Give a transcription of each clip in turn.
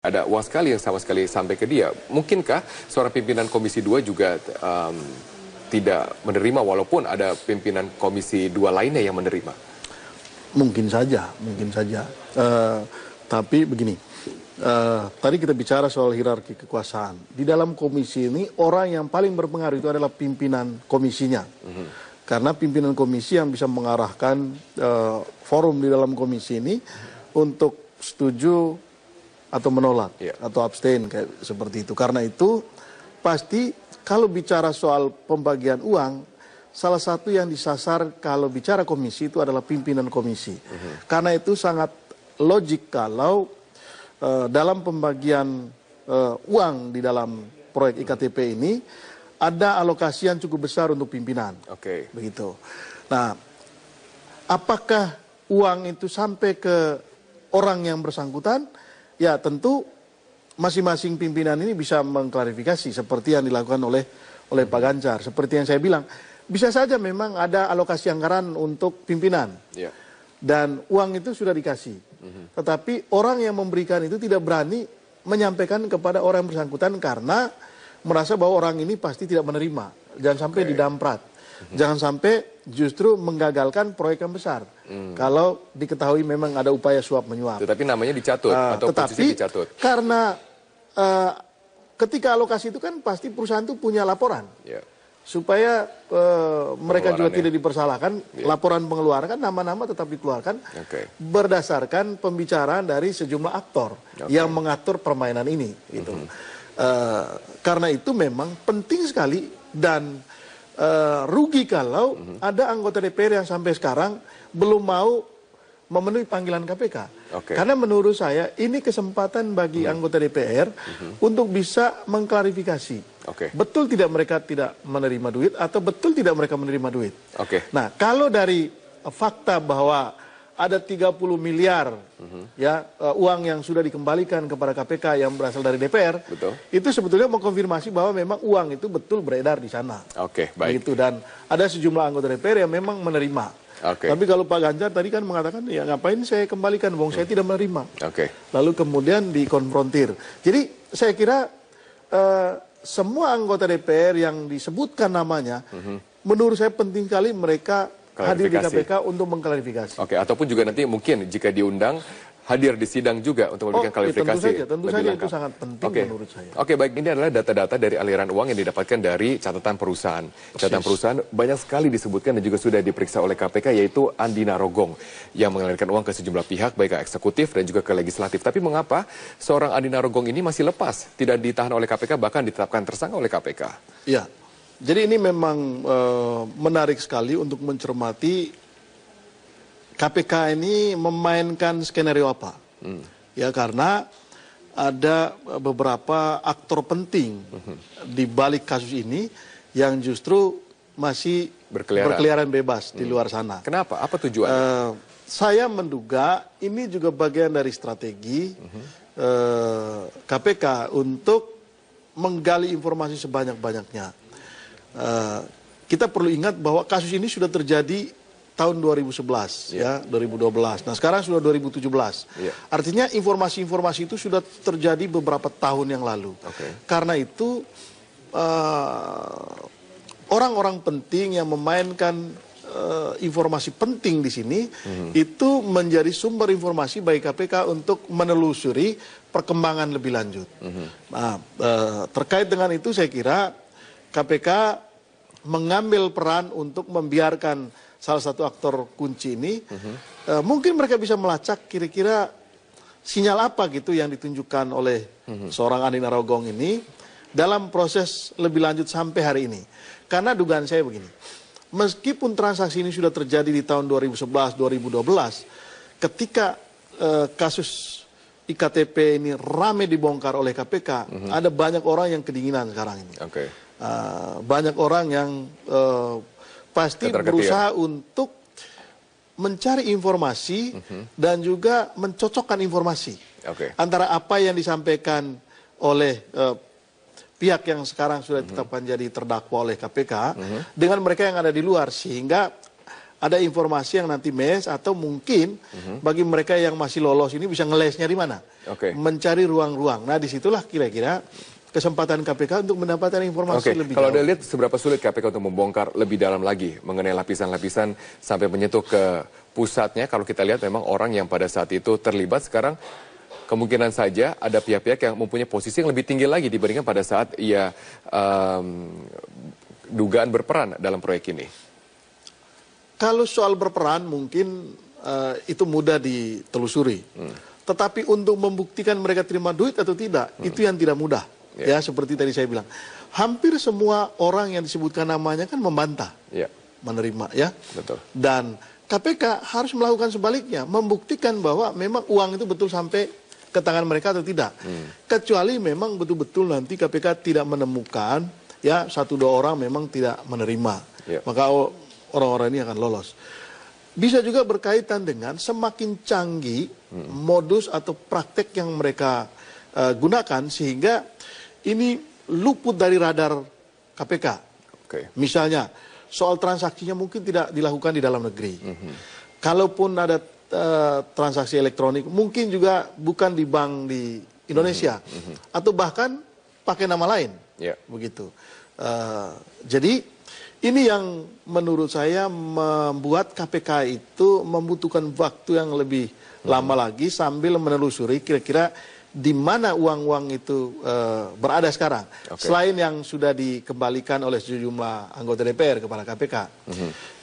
Ada uang sekali yang sama sekali sampai ke dia. Mungkinkah seorang pimpinan Komisi 2 juga tidak menerima walaupun ada pimpinan Komisi 2 lainnya yang menerima? Mungkin saja, mungkin saja. Tapi begini, tadi kita bicara soal hierarki kekuasaan. Di dalam komisi ini orang yang paling berpengaruh itu adalah pimpinan komisinya. Karena pimpinan komisi yang bisa mengarahkan forum di dalam komisi ini untuk setuju atau menolak atau abstain kayak seperti itu. Karena itu pasti kalau bicara soal pembagian uang, salah satu yang disasar kalau bicara komisi itu adalah pimpinan komisi. Karena itu sangat logik kalau dalam pembagian uang di dalam proyek IKTP ini ada alokasi yang cukup besar untuk pimpinan. Begitu. Nah, apakah uang itu sampai ke orang yang bersangkutan? Ya tentu masing-masing pimpinan ini bisa mengklarifikasi seperti yang dilakukan oleh Pak Ganjar. Seperti yang saya bilang, bisa saja memang ada alokasi anggaran untuk pimpinan. Dan uang itu sudah dikasih. Tetapi orang yang memberikan itu tidak berani menyampaikan kepada orang yang bersangkutan karena merasa bahwa orang ini pasti tidak menerima. Jangan sampai didamprat. Jangan sampai justru menggagalkan proyek yang besar. Kalau diketahui memang ada upaya suap menyuap. Tetapi namanya dicatut atau posisi dicatut. Karena ketika alokasi itu kan pasti perusahaan itu punya laporan. Supaya mereka juga tidak dipersalahkan, laporan pengeluaran kan nama-nama tetap dikeluarkan berdasarkan pembicaraan dari sejumlah aktor yang mengatur permainan ini. Gitu. Karena itu memang penting sekali dan rugi kalau ada anggota DPR yang sampai sekarang belum mau memenuhi panggilan KPK. Karena menurut saya ini kesempatan bagi anggota DPR untuk bisa mengklarifikasi. Betul tidak mereka tidak menerima duit atau betul tidak mereka menerima duit. Nah, kalau dari fakta bahwa ada 30 miliar uang yang sudah dikembalikan kepada KPK yang berasal dari DPR, itu sebetulnya mengkonfirmasi bahwa memang uang itu betul beredar di sana. Begitu, dan ada sejumlah anggota DPR yang memang menerima. Tapi kalau Pak Ganjar tadi kan mengatakan, ya ngapain saya kembalikan, wong saya tidak menerima. Lalu kemudian dikonfrontir. Jadi saya kira semua anggota DPR yang disebutkan namanya, menurut saya penting sekali mereka hadir di KPK untuk mengklarifikasi. Ataupun juga nanti mungkin jika diundang hadir di sidang juga untuk memberikan klarifikasi. Tentu saja itu sangat penting menurut saya. Baik, ini adalah data-data dari aliran uang yang didapatkan dari catatan perusahaan. Catatan perusahaan banyak sekali disebutkan dan juga sudah diperiksa oleh KPK, yaitu Andi Narogong yang mengalirkan uang ke sejumlah pihak, baik ke eksekutif dan juga ke legislatif. Tapi mengapa seorang Andi Narogong ini masih lepas, tidak ditahan oleh KPK, bahkan ditetapkan tersangka oleh KPK? Ya, jadi ini memang menarik sekali untuk mencermati KPK ini memainkan skenario apa. Ya, karena ada beberapa aktor penting di balik kasus ini yang justru masih berkeliaran bebas di luar sana. Kenapa? Apa tujuannya? Saya menduga ini juga bagian dari strategi KPK untuk menggali informasi sebanyak-banyaknya. Kita perlu ingat bahwa kasus ini sudah terjadi tahun 2011, 2012. Nah, sekarang sudah 2017. Artinya informasi-informasi itu sudah terjadi beberapa tahun yang lalu. Karena itu orang-orang penting yang memainkan informasi penting di sini itu menjadi sumber informasi bagi KPK untuk menelusuri perkembangan lebih lanjut. Nah, terkait dengan itu saya kira KPK mengambil peran untuk membiarkan salah satu aktor kunci ini, mungkin mereka bisa melacak kira-kira sinyal apa gitu yang ditunjukkan oleh seorang Andi Narogong ini dalam proses lebih lanjut sampai hari ini. Karena dugaan saya begini, meskipun transaksi ini sudah terjadi di tahun 2011-2012, ketika kasus IKTP ini rame dibongkar oleh KPK, ada banyak orang yang kedinginan sekarang ini. Banyak orang yang pasti berusaha untuk mencari informasi dan juga mencocokkan informasi antara apa yang disampaikan oleh pihak yang sekarang sudah ditetapkan jadi terdakwa oleh KPK dengan mereka yang ada di luar, sehingga ada informasi yang nanti mes atau mungkin bagi mereka yang masih lolos ini bisa ngelesnya di mana, mencari ruang-ruang. Nah disitulah kira-kira kesempatan KPK untuk mendapatkan informasi lebih Kalau jauh. Anda lihat seberapa sulit KPK untuk membongkar lebih dalam lagi mengenai lapisan-lapisan sampai menyentuh ke pusatnya, kalau kita lihat memang orang yang pada saat itu terlibat sekarang kemungkinan saja ada pihak-pihak yang mempunyai posisi yang lebih tinggi lagi dibandingkan pada saat ia dugaan berperan dalam proyek ini. Kalau soal berperan mungkin itu mudah ditelusuri. Tetapi untuk membuktikan mereka terima duit atau tidak, itu yang tidak mudah. Ya, seperti tadi saya bilang. Hampir semua orang yang disebutkan namanya kan membantah. Menerima, ya. Betul. Dan KPK harus melakukan sebaliknya, membuktikan bahwa memang uang itu betul sampai ke tangan mereka atau tidak. Kecuali memang betul-betul nanti KPK tidak menemukan, ya, 1-2 orang memang tidak menerima. Maka orang-orang ini akan lolos. Bisa juga berkaitan dengan semakin canggih modus atau praktek yang mereka gunakan sehingga ini luput dari radar KPK. Misalnya soal transaksinya mungkin tidak dilakukan di dalam negeri. Kalaupun ada transaksi elektronik mungkin juga bukan di bank di Indonesia atau bahkan pakai nama lain. Begitu. Jadi ini yang menurut saya membuat KPK itu membutuhkan waktu yang lebih lama lagi sambil menelusuri kira-kira di mana uang-uang itu berada sekarang. Selain yang sudah dikembalikan oleh sejumlah anggota DPR kepada KPK.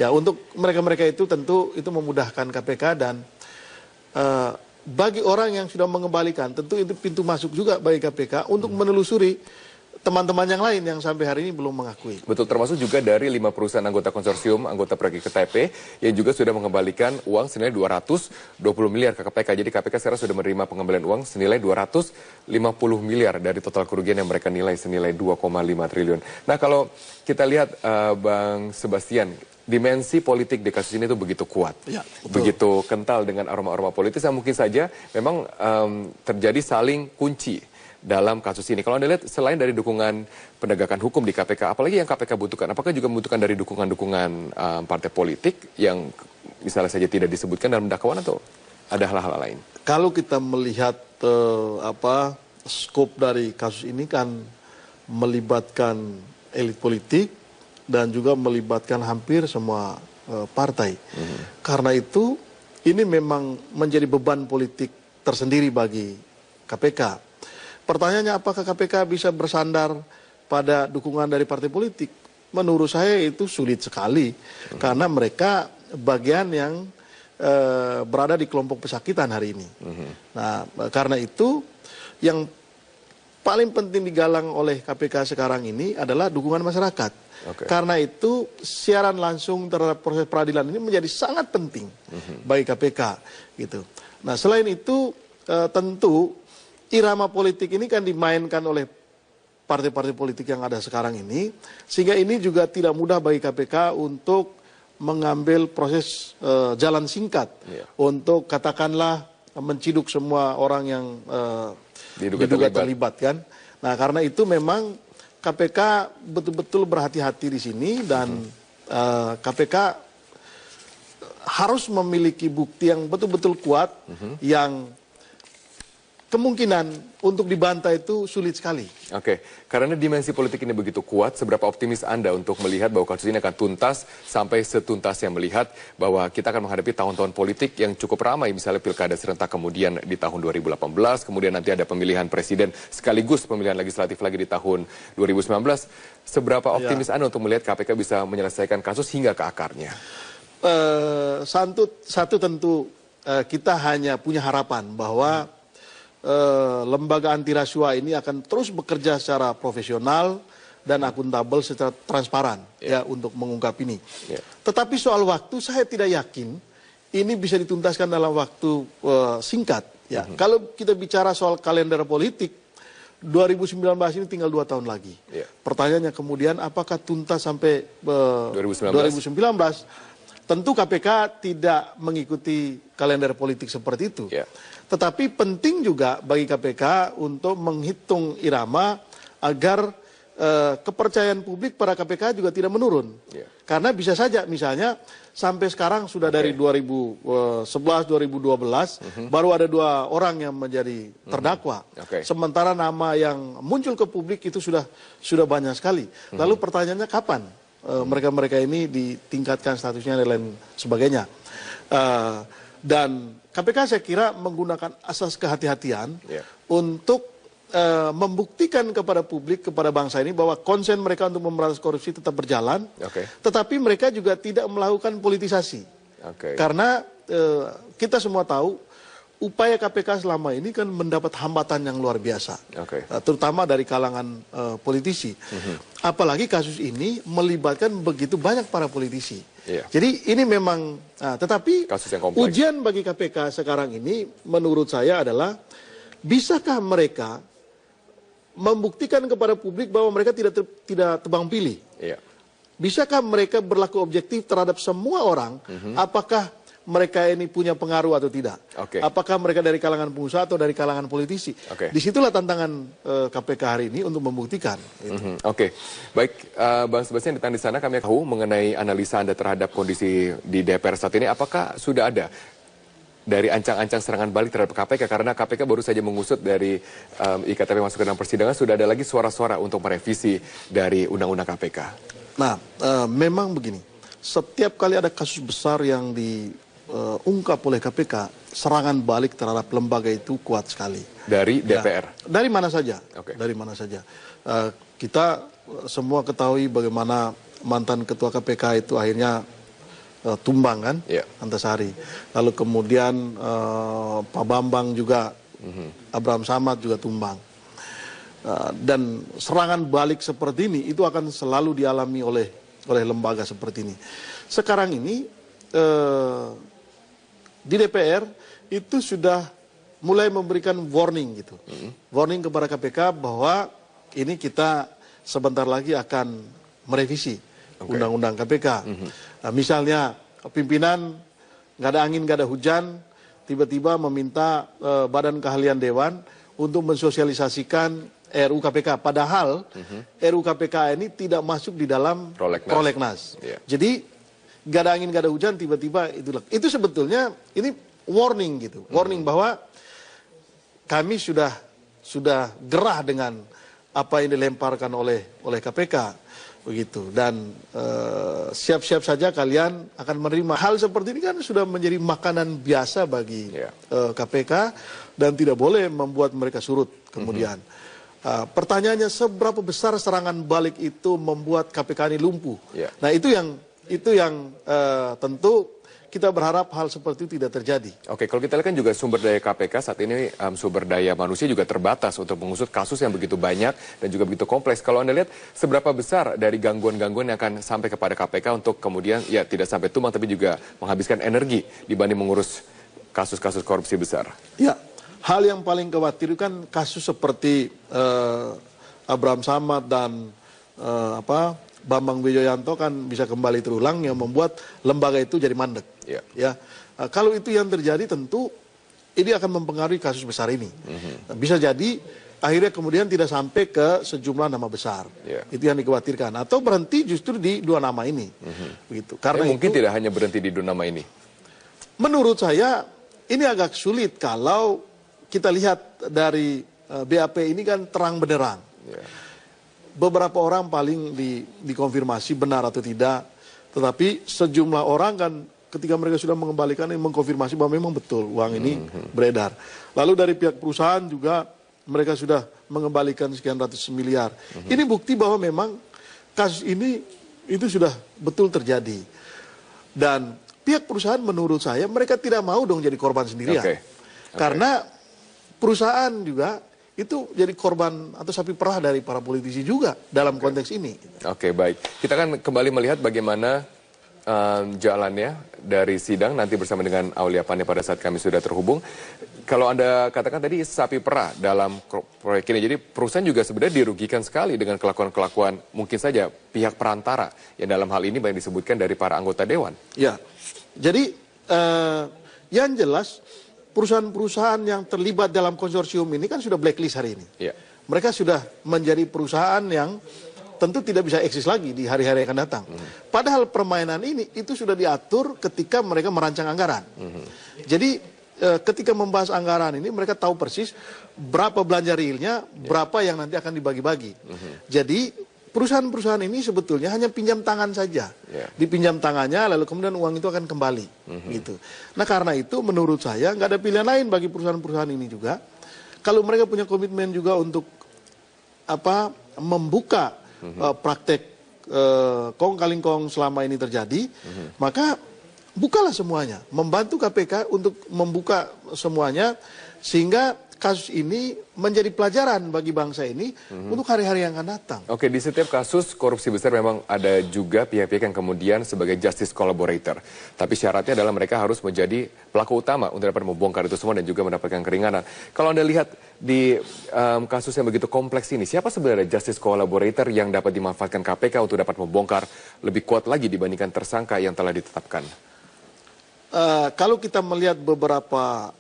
Ya, untuk mereka-mereka itu tentu itu memudahkan KPK dan bagi orang yang sudah mengembalikan tentu itu pintu masuk juga bagi KPK untuk menelusuri teman-teman yang lain yang sampai hari ini belum mengakui. Betul, termasuk juga dari 5 perusahaan anggota konsorsium, anggota proyek IKTP, yang juga sudah mengembalikan uang senilai 220 miliar ke KPK. Jadi KPK sekarang sudah menerima pengembalian uang senilai 250 miliar dari total kerugian yang mereka nilai senilai 2,5 triliun. Nah, kalau kita lihat Bang Sebastian, dimensi politik di kasus ini itu begitu kuat, begitu kental dengan aroma-aroma politis yang mungkin saja memang terjadi saling kunci dalam kasus ini. Kalau Anda lihat selain dari dukungan penegakan hukum di KPK, apalagi yang KPK butuhkan? Apakah juga membutuhkan dari dukungan-dukungan partai politik yang misalnya saja tidak disebutkan dalam dakwaan atau ada hal-hal lain? Kalau kita melihat skop dari kasus ini kan melibatkan elit politik dan juga melibatkan hampir semua partai. Karena itu ini memang menjadi beban politik tersendiri bagi KPK. Pertanyaannya apakah KPK bisa bersandar pada dukungan dari partai politik? Menurut saya itu sulit sekali. Karena mereka bagian yang berada di kelompok pesakitan hari ini. Nah, karena itu yang paling penting digalang oleh KPK sekarang ini adalah dukungan masyarakat. Karena itu siaran langsung terhadap proses peradilan ini menjadi sangat penting bagi KPK. Gitu. Nah, selain itu tentu irama politik ini kan dimainkan oleh partai-partai politik yang ada sekarang ini, sehingga ini juga tidak mudah bagi KPK untuk mengambil proses jalan singkat untuk katakanlah menciduk semua orang yang diduga terlibat kan. Nah, karena itu memang KPK betul-betul berhati-hati di sini dan KPK harus memiliki bukti yang betul-betul kuat yang kemungkinan untuk dibantah itu sulit sekali. Karena dimensi politik ini begitu kuat, seberapa optimis Anda untuk melihat bahwa kasus ini akan tuntas sampai setuntas yang melihat bahwa kita akan menghadapi tahun-tahun politik yang cukup ramai, misalnya pilkada serentak kemudian di tahun 2018, kemudian nanti ada pemilihan presiden sekaligus pemilihan legislatif lagi di tahun 2019. Seberapa optimis Anda untuk melihat KPK bisa menyelesaikan kasus hingga ke akarnya? Satu tentu kita hanya punya harapan bahwa lembaga anti rasuah ini akan terus bekerja secara profesional dan akuntabel secara transparan ya untuk mengungkap ini. Tetapi soal waktu saya tidak yakin ini bisa dituntaskan dalam waktu singkat. Ya, kalau kita bicara soal kalender politik 2019 ini tinggal 2 tahun lagi. Pertanyaannya kemudian apakah tuntas sampai 2019? Tentu KPK tidak mengikuti kalender politik seperti itu. Tetapi penting juga bagi KPK untuk menghitung irama agar kepercayaan publik pada KPK juga tidak menurun. Karena bisa saja misalnya sampai sekarang sudah dari 2011-2012 baru ada 2 orang yang menjadi terdakwa. Sementara nama yang muncul ke publik itu sudah banyak sekali. Lalu pertanyaannya kapan mereka-mereka ini ditingkatkan statusnya dan lain sebagainya. Dan KPK saya kira menggunakan asas kehati-hatian untuk membuktikan kepada publik, kepada bangsa ini bahwa konsen mereka untuk memberantas korupsi tetap berjalan, tetapi mereka juga tidak melakukan politisasi. Karena kita semua tahu upaya KPK selama ini kan mendapat hambatan yang luar biasa, terutama dari kalangan politisi. Apalagi kasus ini melibatkan begitu banyak para politisi. Jadi ini memang, tetapi ujian bagi KPK sekarang ini menurut saya adalah bisakah mereka membuktikan kepada publik bahwa mereka tidak tebang pilih. Bisakah mereka berlaku objektif terhadap semua orang, apakah mereka ini punya pengaruh atau tidak. Apakah mereka dari kalangan pengusaha atau dari kalangan politisi. Disitulah tantangan KPK hari ini untuk membuktikan. Baik, Bang Sebastian datang di sana, kami tahu mengenai analisa Anda terhadap kondisi di DPR saat ini. Apakah sudah ada dari ancang-ancang serangan balik terhadap KPK, karena KPK baru saja mengusut dari IKTP masuk ke dalam persidangan, sudah ada lagi suara-suara untuk merevisi dari Undang-Undang KPK. Nah, memang begini, setiap kali ada kasus besar yang diungkap oleh KPK, serangan balik terhadap lembaga itu kuat sekali. Dari DPR? Dari mana saja. Dari mana saja. Kita semua ketahui bagaimana mantan ketua KPK itu akhirnya tumbang kan, Antasari. Lalu kemudian Pak Bambang juga, Abraham Samad juga tumbang. Dan serangan balik seperti ini itu akan selalu dialami oleh lembaga seperti ini. Sekarang ini di DPR itu sudah mulai memberikan warning gitu, warning kepada KPK bahwa ini kita sebentar lagi akan merevisi Undang-Undang KPK. Misalnya pimpinan nggak ada angin, nggak ada hujan, tiba-tiba meminta Badan Keahlian Dewan untuk mensosialisasikan RUU KPK. Padahal RUU KPK ini tidak masuk di dalam prolegnas. Jadi nggak ada angin, nggak ada hujan, tiba-tiba itu sebetulnya ini warning gitu, warning bahwa kami sudah gerah dengan apa yang dilemparkan oleh KPK. Begitu, dan siap-siap saja kalian akan menerima hal seperti ini, kan sudah menjadi makanan biasa bagi KPK dan tidak boleh membuat mereka surut kemudian. Pertanyaannya, seberapa besar serangan balik itu membuat KPK ini lumpuh? Nah itu yang tentu kita berharap hal seperti itu tidak terjadi. Kalau kita lihat kan juga sumber daya KPK saat ini, sumber daya manusia juga terbatas untuk mengusut kasus yang begitu banyak dan juga begitu kompleks. Kalau Anda lihat, seberapa besar dari gangguan-gangguan yang akan sampai kepada KPK untuk kemudian ya tidak sampai tumbang tapi juga menghabiskan energi dibanding mengurus kasus-kasus korupsi besar? Ya, hal yang paling khawatir kan kasus seperti Abraham Samad dan Bambang Wijoyanto kan bisa kembali terulang, yang membuat lembaga itu jadi mandek. Kalau itu yang terjadi, tentu ini akan mempengaruhi kasus besar ini. Bisa jadi akhirnya kemudian tidak sampai ke sejumlah nama besar. Itu yang dikhawatirkan. Atau berhenti justru di 2 nama ini. Begitu. Karena mungkin tidak hanya berhenti di 2 nama ini. Menurut saya ini agak sulit kalau kita lihat dari BAP ini kan terang benderang. Beberapa orang paling dikonfirmasi benar atau tidak, tetapi sejumlah orang kan ketika mereka sudah mengembalikan ini mengkonfirmasi bahwa memang betul uang ini beredar. Lalu dari pihak perusahaan juga mereka sudah mengembalikan sekian ratus miliar. Ini bukti bahwa memang kasus ini itu sudah betul terjadi. Dan pihak perusahaan menurut saya mereka tidak mau dong jadi korban sendirian. Karena perusahaan juga itu jadi korban atau sapi perah dari para politisi juga dalam konteks ini. Baik. Kita akan kembali melihat bagaimana jalannya dari sidang nanti bersama dengan Aulia Pane pada saat kami sudah terhubung. Kalau Anda katakan tadi sapi perah dalam proyek ini, jadi perusahaan juga sebenarnya dirugikan sekali dengan kelakuan-kelakuan mungkin saja pihak perantara yang dalam hal ini banyak disebutkan dari para anggota dewan. Ya, jadi yang jelas perusahaan-perusahaan yang terlibat dalam konsorsium ini kan sudah blacklist hari ini. Mereka sudah menjadi perusahaan yang tentu tidak bisa eksis lagi di hari-hari yang akan datang. Padahal permainan ini itu sudah diatur ketika mereka merancang anggaran. Jadi ketika membahas anggaran ini mereka tahu persis berapa belanja realnya, berapa yang nanti akan dibagi-bagi. Jadi perusahaan-perusahaan ini sebetulnya hanya pinjam tangan saja. Dipinjam tangannya lalu kemudian uang itu akan kembali. Gitu. Nah karena itu menurut saya nggak ada pilihan lain bagi perusahaan-perusahaan ini juga. Kalau mereka punya komitmen juga untuk membuka praktek kong kali kong selama ini terjadi, maka bukalah semuanya, membantu KPK untuk membuka semuanya sehingga kasus ini menjadi pelajaran bagi bangsa ini untuk hari-hari yang akan datang. Oke, di setiap kasus korupsi besar memang ada juga pihak-pihak yang kemudian sebagai justice collaborator. Tapi syaratnya adalah mereka harus menjadi pelaku utama untuk dapat membongkar itu semua dan juga mendapatkan keringanan. Kalau Anda lihat di kasus yang begitu kompleks ini, siapa sebenarnya justice collaborator yang dapat dimanfaatkan KPK untuk dapat membongkar lebih kuat lagi dibandingkan tersangka yang telah ditetapkan? Kalau kita melihat beberapa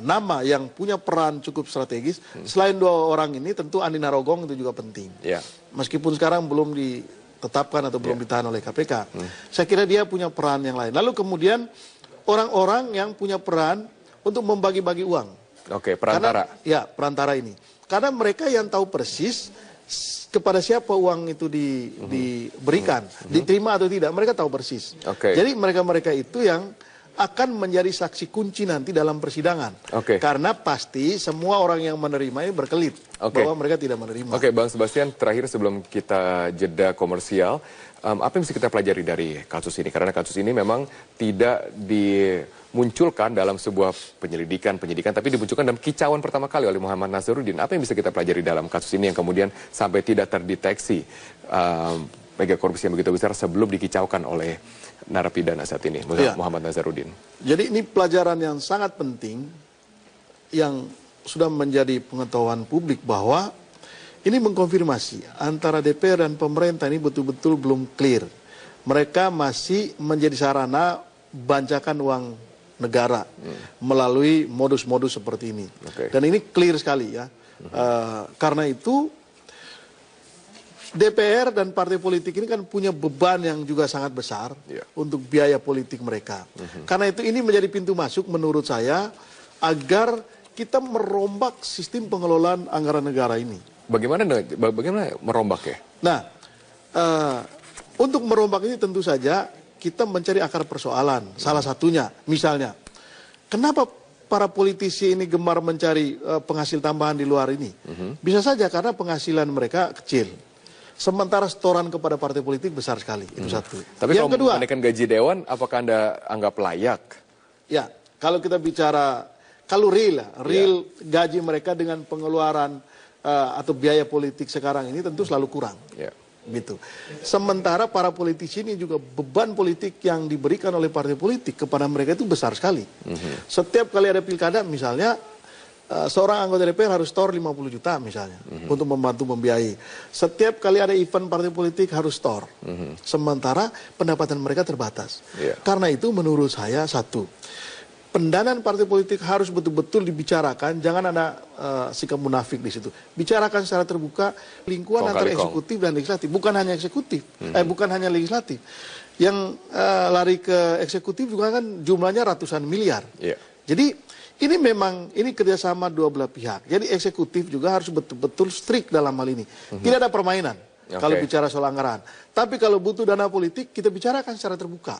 nama yang punya peran cukup strategis, selain dua orang ini tentu Andi Narogong itu juga penting. Meskipun sekarang belum ditetapkan atau belum ditahan oleh KPK, saya kira dia punya peran yang lain. Lalu kemudian orang-orang yang punya peran untuk membagi-bagi uang. Oke, perantara. Karena, perantara ini. Karena mereka yang tahu persis kepada siapa uang itu diberikan, diterima atau tidak, mereka tahu persis. Jadi mereka-mereka itu yang akan menjadi saksi kunci nanti dalam persidangan. Karena pasti semua orang yang menerima ini berkelit bahwa mereka tidak menerima. Oke, Bang Sebastian, terakhir sebelum kita jeda komersial, apa yang bisa kita pelajari dari kasus ini? Karena kasus ini memang tidak dimunculkan dalam sebuah penyidikan, tapi dimunculkan dalam kicauan pertama kali oleh Muhammad Nazarudin. Apa yang bisa kita pelajari dalam kasus ini yang kemudian sampai tidak terdeteksi mega korupsi yang begitu besar sebelum dikicaukan oleh narapidana saat ini, Muhammad Nazarudin? Jadi ini pelajaran yang sangat penting yang sudah menjadi pengetahuan publik bahwa ini mengkonfirmasi antara DPR dan pemerintah ini betul-betul belum clear. Mereka masih menjadi sarana bancakan uang negara melalui modus-modus seperti ini. Dan ini clear sekali ya. Karena itu DPR dan partai politik ini kan punya beban yang juga sangat besar untuk biaya politik mereka. Karena itu ini menjadi pintu masuk menurut saya agar kita merombak sistem pengelolaan anggaran negara ini. Bagaimana merombak ya? Nah, untuk merombak ini tentu saja kita mencari akar persoalan. Salah satunya, misalnya, kenapa para politisi ini gemar mencari penghasil tambahan di luar ini? Bisa saja karena penghasilan mereka kecil. Sementara setoran kepada partai politik besar sekali, itu satu. Tapi yang kedua, menaikkan gaji dewan, apakah Anda anggap layak? Ya, kalau kita bicara, kalau real gaji mereka dengan pengeluaran atau biaya politik sekarang ini tentu selalu kurang. Gitu. Sementara para politisi ini juga beban politik yang diberikan oleh partai politik kepada mereka itu besar sekali. Setiap kali ada pilkada misalnya, seorang anggota DPR harus store 50 juta misalnya untuk membantu membiayai. Setiap kali ada event partai politik harus store. Sementara pendapatan mereka terbatas. Karena itu menurut saya satu, pendanaan partai politik harus betul-betul dibicarakan, jangan ada sikap munafik di situ. Bicarakan secara terbuka lingkungan antara eksekutif dan legislatif, bukan hanya eksekutif, bukan hanya legislatif. Yang lari ke eksekutif juga kan jumlahnya ratusan miliar. Jadi ini memang kerjasama dua belah pihak. Jadi eksekutif juga harus betul-betul strict dalam hal ini. Tidak ada permainan kalau bicara soal anggaran. Tapi kalau butuh dana politik, kita bicarakan secara terbuka.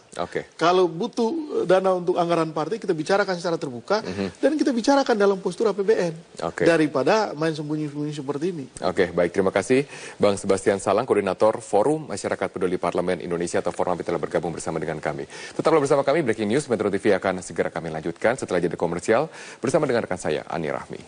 Kalau butuh dana untuk anggaran partai, kita bicarakan secara terbuka. Dan kita bicarakan dalam postur APBN. Daripada main sembunyi-sembunyi seperti ini. Baik, terima kasih Bang Sebastian Salang, Koordinator Forum Masyarakat Peduli Parlemen Indonesia atau Forum telah bergabung bersama dengan kami. Tetaplah bersama kami, Breaking News Metro TV akan segera kami lanjutkan setelah jeda komersial bersama dengan rekan saya, Ani Rahmi.